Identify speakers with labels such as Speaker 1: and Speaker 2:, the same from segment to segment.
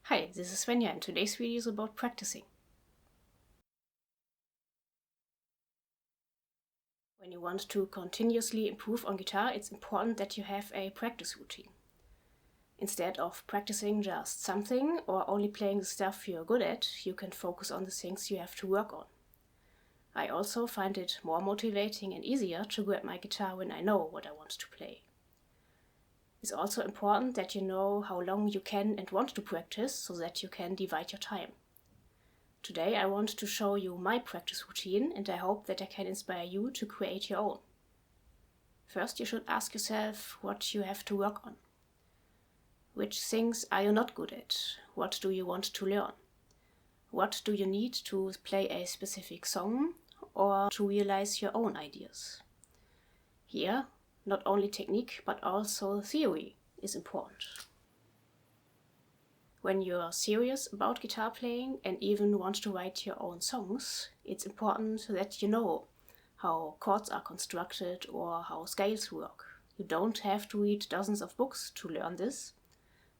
Speaker 1: Hi, this is Svenja and today's video is about practicing. When you want to continuously improve on guitar, it's important that you have a practice routine. Instead of practicing just something or only playing the stuff you're good at, you can focus on the things you have to work on. I also find it more motivating and easier to grab my guitar when I know what I want to play. It's also important that you know how long you can and want to practice so that you can divide your time. Today I want to show you my practice routine and I hope that I can inspire you to create your own. First, you should ask yourself what you have to work on. Which things are you not good at? What do you want to learn? What do you need to play a specific song or to realize your own ideas? Here, not only technique but also theory is important. When you're serious about guitar playing and even want to write your own songs, it's important that you know how chords are constructed or how scales work. You don't have to read dozens of books to learn this,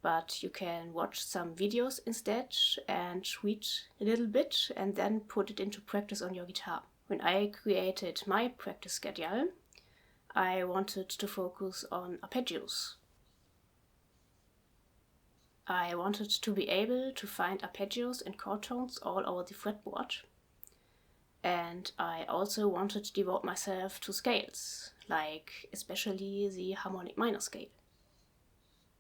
Speaker 1: but you can watch some videos instead and read a little bit and then put it into practice on your guitar. When I created my practice schedule, I wanted to focus on arpeggios. I wanted to be able to find arpeggios and chord tones all over the fretboard. And I also wanted to devote myself to scales, like especially the harmonic minor scale.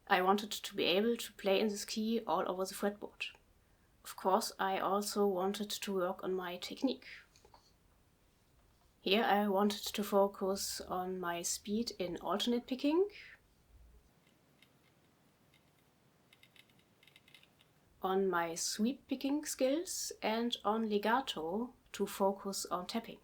Speaker 1: I wanted to be able to play in this key all over the fretboard. Of course, I also wanted to work on my technique. Here I wanted to focus on my speed in alternate picking, on my sweep picking skills, and on legato to focus on tapping.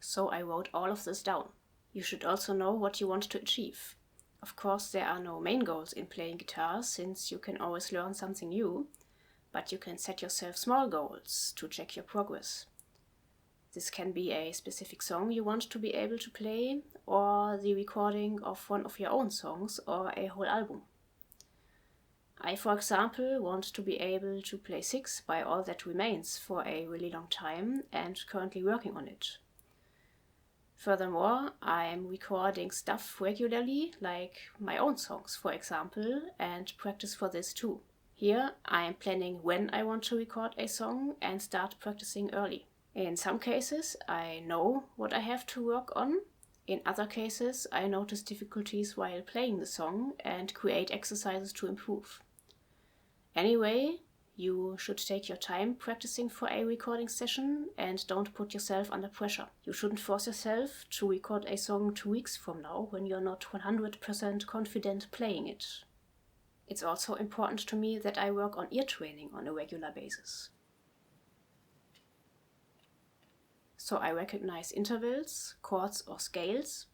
Speaker 1: So I wrote all of this down. You should also know what you want to achieve. Of course, there are no main goals in playing guitar, since you can always learn something new, but you can set yourself small goals to check your progress. This can be a specific song you want to be able to play, or the recording of one of your own songs, or a whole album. I, for example, want to be able to play 6 by All That Remains for a really long time and currently working on it. Furthermore, I'm recording stuff regularly, like my own songs, for example, and practice for this too. Here, I'm planning when I want to record a song and start practicing early. In some cases, I know what I have to work on. In other cases, I notice difficulties while playing the song and create exercises to improve. Anyway, you should take your time practicing for a recording session and don't put yourself under pressure. You shouldn't force yourself to record a song 2 weeks from now when you're not 100% confident playing it. It's also important to me that I work on ear training on a regular basis. So I recognize intervals, chords or scales,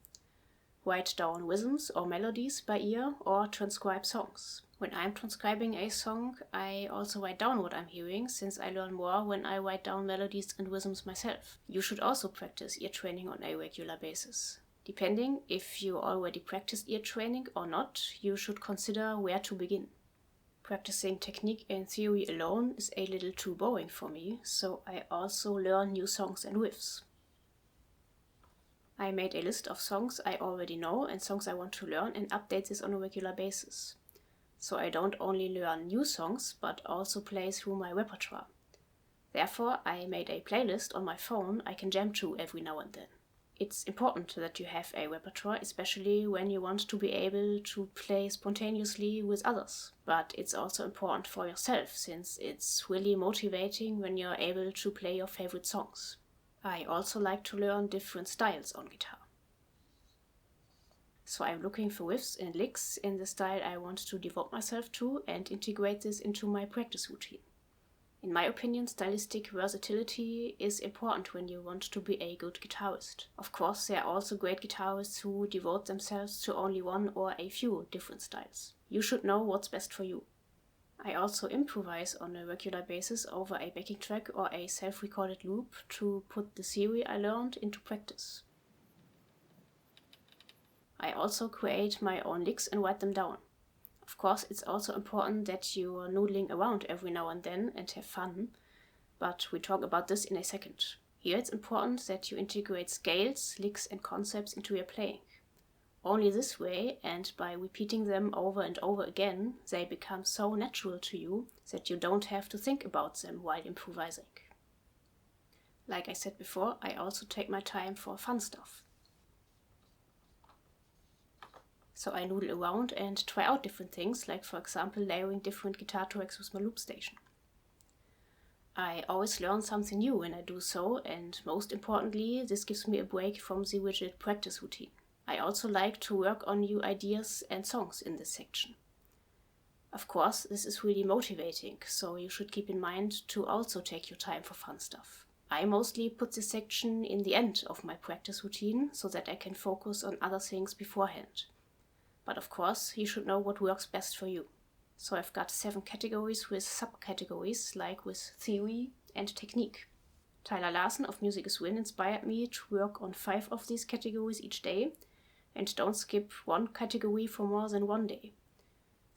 Speaker 1: write down rhythms or melodies by ear, or transcribe songs. When I'm transcribing a song, I also write down what I'm hearing, since I learn more when I write down melodies and rhythms myself. You should also practice ear training on a regular basis. Depending if you already practiced ear training or not, you should consider where to begin. Practicing technique and theory alone is a little too boring for me, so I also learn new songs and riffs. I made a list of songs I already know and songs I want to learn and update this on a regular basis. So I don't only learn new songs, but also play through my repertoire. Therefore, I made a playlist on my phone I can jam to every now and then. It's important that you have a repertoire, especially when you want to be able to play spontaneously with others. But it's also important for yourself, since it's really motivating when you're able to play your favorite songs. I also like to learn different styles on guitar. So I'm looking for riffs and licks in the style I want to devote myself to and integrate this into my practice routine. In my opinion, stylistic versatility is important when you want to be a good guitarist. Of course, there are also great guitarists who devote themselves to only one or a few different styles. You should know what's best for you. I also improvise on a regular basis over a backing track or a self-recorded loop to put the theory I learned into practice. I also create my own licks and write them down. Of course, it's also important that you are noodling around every now and then and have fun, but we talk about this in a second. Here it's important that you integrate scales, licks and concepts into your playing. Only this way, and by repeating them over and over again, they become so natural to you that you don't have to think about them while improvising. Like I said before, I also take my time for fun stuff. So I noodle around and try out different things, like for example layering different guitar tracks with my loop station. I always learn something new when I do so, and most importantly, this gives me a break from the rigid practice routine. I also like to work on new ideas and songs in this section. Of course, this is really motivating, so you should keep in mind to also take your time for fun stuff. I mostly put this section in the end of my practice routine so that I can focus on other things beforehand. But of course, you should know what works best for you. So I've got 7 categories with subcategories like with theory and technique. Tyler Larson of Music is Win inspired me to work on 5 of these categories each day and don't skip one category for more than one day.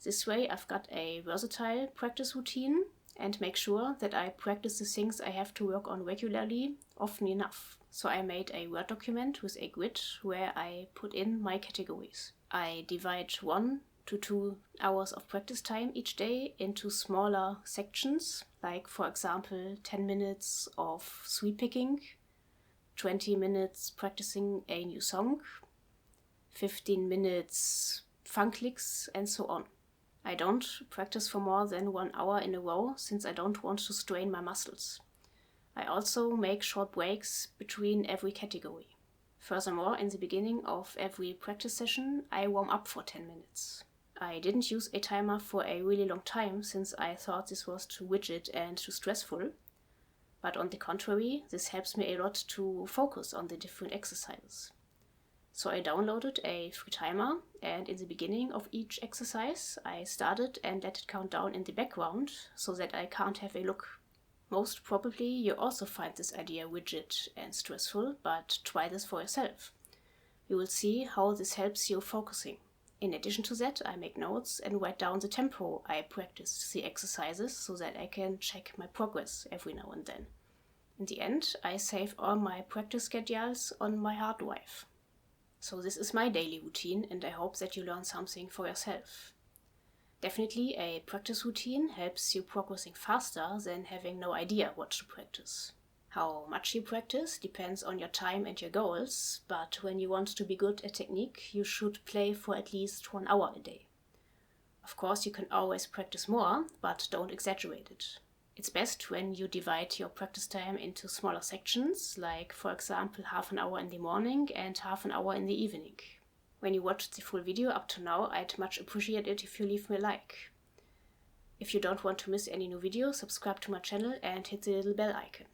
Speaker 1: This way I've got a versatile practice routine and make sure that I practice the things I have to work on regularly, often enough. So I made a Word document with a grid where I put in my categories. I divide 1 to 2 hours of practice time each day into smaller sections, like for example 10 minutes of sweep picking, 20 minutes practicing a new song, 15 minutes funk licks, and so on. I don't practice for more than 1 hour in a row since I don't want to strain my muscles. I also make short breaks between every category. Furthermore, in the beginning of every practice session, I warm up for 10 minutes. I didn't use a timer for a really long time since I thought this was too rigid and too stressful. But on the contrary, this helps me a lot to focus on the different exercises. So I downloaded a free timer, and in the beginning of each exercise, I started and let it count down in the background so that I can't have a look. Most probably you also find this idea rigid and stressful, but try this for yourself. You will see how this helps you focusing. In addition to that, I make notes and write down the tempo I practice the exercises so that I can check my progress every now and then. In the end, I save all my practice schedules on my hard drive. So this is my daily routine, and I hope that you learn something for yourself. Definitely a practice routine helps you progressing faster than having no idea what to practice. How much you practice depends on your time and your goals, but when you want to be good at technique, you should play for at least 1 hour a day. Of course, you can always practice more, but don't exaggerate it. It's best when you divide your practice time into smaller sections, like for example half an hour in the morning and half an hour in the evening. When you watched the full video up to now, I'd much appreciate it if you leave me a like. If you don't want to miss any new videos, subscribe to my channel and hit the little bell icon.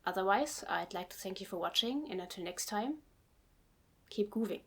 Speaker 1: Otherwise, I'd like to thank you for watching, and until next time, keep grooving.